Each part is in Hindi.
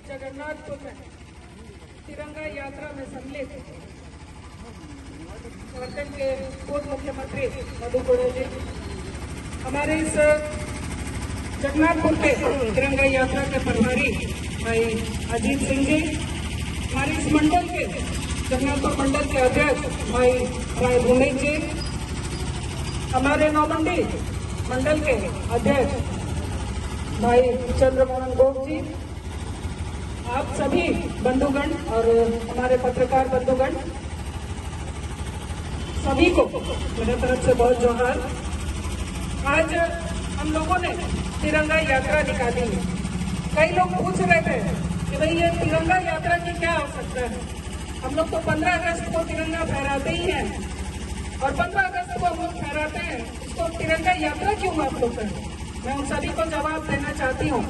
जगन्नाथपुर में तिरंगा यात्रा में सम्मिलित झारखंड के पूर्व मुख्यमंत्री मधु कोड़ा जी, हमारे इस जगन्नाथपुर के तिरंगा यात्रा के प्रभारी भाई अजीत सिंह जी, हमारे इस मंडल के जगन्नाथपुर मंडल के अध्यक्ष भाई राय भूमिक जी, हमारे नौमंडी मंडल के अध्यक्ष भाई चंद्रमोहन गोप जी, आप सभी बंधुगण और हमारे पत्रकार बंधुगण सभी को मेरे तरफ से बहुत जोहार। आज हम लोगों ने तिरंगा यात्रा निकाली है। कई लोग पूछ रहे थे कि भाई ये तिरंगा यात्रा की क्या आवश्यकता है। हम लोग तो 15 अगस्त को तिरंगा फहराते ही हैं और 15 अगस्त को हम लोग फहराते हैं, उसको तिरंगा यात्रा क्यों आप लोग करें? मैं उन सभी को जवाब देना चाहती हूँ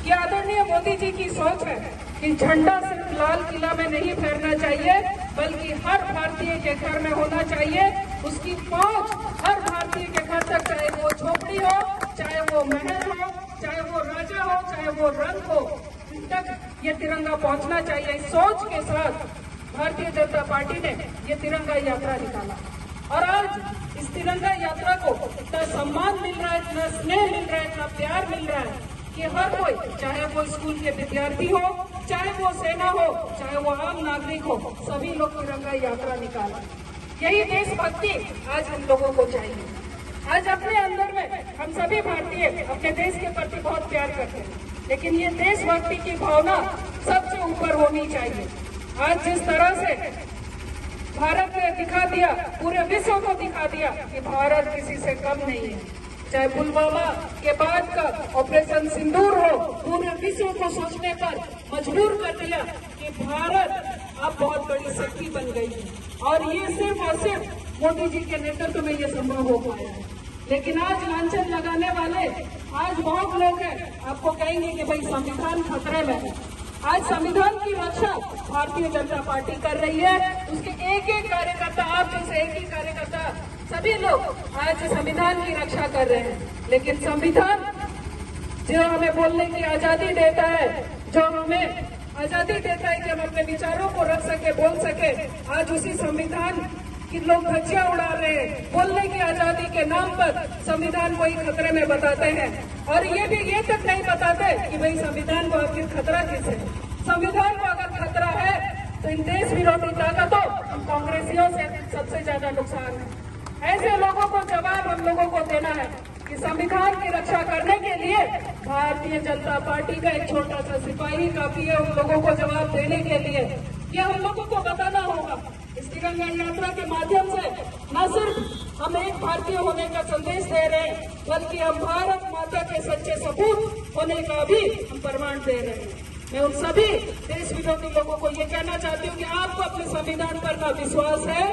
कि आदरणीय मोदी जी की सोच है कि झंडा सिर्फ लाल किला में नहीं फहरना चाहिए, बल्कि हर भारतीय के घर में होना चाहिए। उसकी पहुंच हर भारतीय के घर तक, चाहे वो झोपड़ी हो, चाहे वो महल हो, चाहे वो राजा हो, चाहे वो रंग हो, इन तक ये तिरंगा पहुंचना चाहिए। इस सोच के साथ भारतीय जनता पार्टी ने ये तिरंगा यात्रा निकाला और आज इस तिरंगा यात्रा को इतना सम्मान मिल रहा है, इतना स्नेह मिल रहा है, इतना प्यार मिल रहा है कि हर कोई, चाहे वो स्कूल के विद्यार्थी हो, चाहे वो सेना हो, चाहे वो आम नागरिक हो, सभी लोग तिरंगा यात्रा निकाला। यही देशभक्ति आज हम लोगों को चाहिए। आज अपने अंदर में हम सभी भारतीय अपने देश के प्रति बहुत प्यार करते हैं, लेकिन ये देशभक्ति की भावना सबसे ऊपर होनी चाहिए। आज जिस तरह से भारत ने दिखा दिया, पूरे विश्व को दिखा दिया कि भारत किसी से कम नहीं है। चाहे पुलवामा के बाद का ऑपरेशन सिंदूर हो, पूरे विश्व को सोचने पर मजबूर कर दिया कि भारत अब बहुत बड़ी शक्ति बन गई है और ये सिर्फ और सिर्फ मोदी जी के नेतृत्व में ये संभव हो पाया है। लेकिन आज लांछन लगाने वाले आज बहुत लोग हैं, आपको कहेंगे कि भाई संविधान खतरे में है। आज संविधान की रक्षा भारतीय जनता पार्टी कर रही है। उसके एक एक कार्यकर्ता, आप जैसे एक ही कार्यकर्ता, सभी लोग आज संविधान की रक्षा कर रहे हैं। लेकिन संविधान जो हमें बोलने की आजादी देता है, जो हमें आजादी देता है कि हम अपने विचारों को रख सके, बोल सके, आज उसी संविधान की लोग धज्जियां उड़ा रहे हैं। बोलने की आजादी के नाम पर संविधान को ही खतरे में बताते हैं और ये तक नहीं बताते कि भाई संविधान को आखिर खतरा किस है। संविधान को अगर खतरा है तो इन देश विरोधी ताकतों, हम कांग्रेसियों से सबसे ज्यादा नुकसान है। ऐसे लोगों को जवाब हम लोगों को देना है कि संविधान की रक्षा करने के लिए भारतीय जनता पार्टी का एक छोटा सा सिपाही काफी है उन लोगों को जवाब देने के लिए। ये हम लोगों को बताना होगा। इस तिरंगा यात्रा के माध्यम से न सिर्फ हम एक भारतीय होने का संदेश दे रहे हैं, बल्कि हम भारत माता के सच्चे सपूत होने का भी हम प्रमाण दे रहे हैं। मैं उन सभी देश विरोधी लोगों को ये कहना चाहती हूँ कि आपको अपने संविधान पर ना विश्वास है,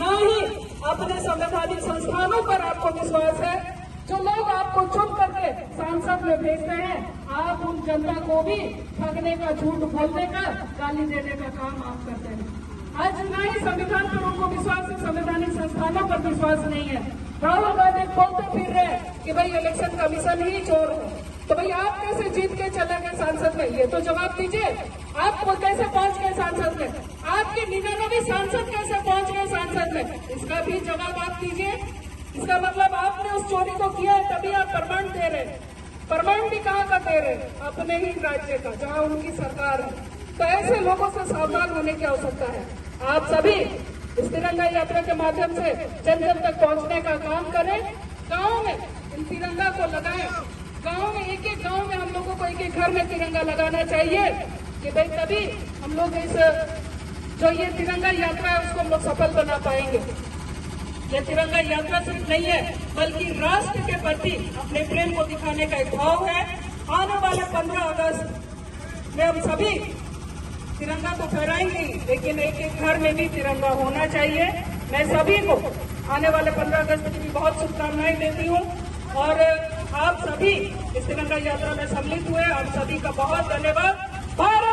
न ही अपने संवैधानिक संस्थानों पर आपको विश्वास है। जो लोग आपको चुन करके सांसद में भेजते हैं, आप उन जनता को भी ठगने का, झूठ बोलने का, गाली देने का काम आप करते हैं। आज ना ही संविधान पर उनको विश्वास है, संवैधानिक संस्थानों पर विश्वास नहीं है। राहुल गांधी बोलते फिर रहे कि भाई इलेक्शन कमीशन ही चोर है। तो भाई आप कैसे जीत के चले गए सांसद में, ये तो जवाब दीजिए। आप कैसे पहुंच गए सांसद में, आपके 99 सांसद कैसे पहुंच गए सांसद में, इसका भी जवाब आप दीजिए। इसका मतलब आपने उस चोरी को किया है, तभी आप प्रमाण दे रहे हैं। प्रमाण भी कहाँ का दे रहे हैं? अपने ही राज्य का, जहाँ उनकी सरकार है। तो ऐसे लोगों से सावधान होने की आवश्यकता है। आप सभी इस तिरंगा यात्रा के माध्यम से जन जन तक पहुंचने का काम करें। गाँव में इन तिरंगा को लगाएं। गाँव में एक एक गाँव में हम लोगों को एक एक घर में तिरंगा लगाना चाहिए कि भाई तभी हम लोग इस जो ये तिरंगा यात्रा है उसको हम लोग सफल बना पाएंगे। ये तिरंगा यात्रा सिर्फ नहीं है, बल्कि राष्ट्र के प्रति अपने प्रेम को दिखाने का एक भाव है। आने वाले 15 अगस्त में हम सभी तिरंगा को फहराएंगे, लेकिन एक एक घर में भी तिरंगा होना चाहिए। मैं सभी को आने वाले 15 अगस्त की भी बहुत शुभकामनाएं देती हूँ और आप सभी इस तिरंगा यात्रा में सम्मिलित हुए, आप सभी का बहुत धन्यवाद। भारत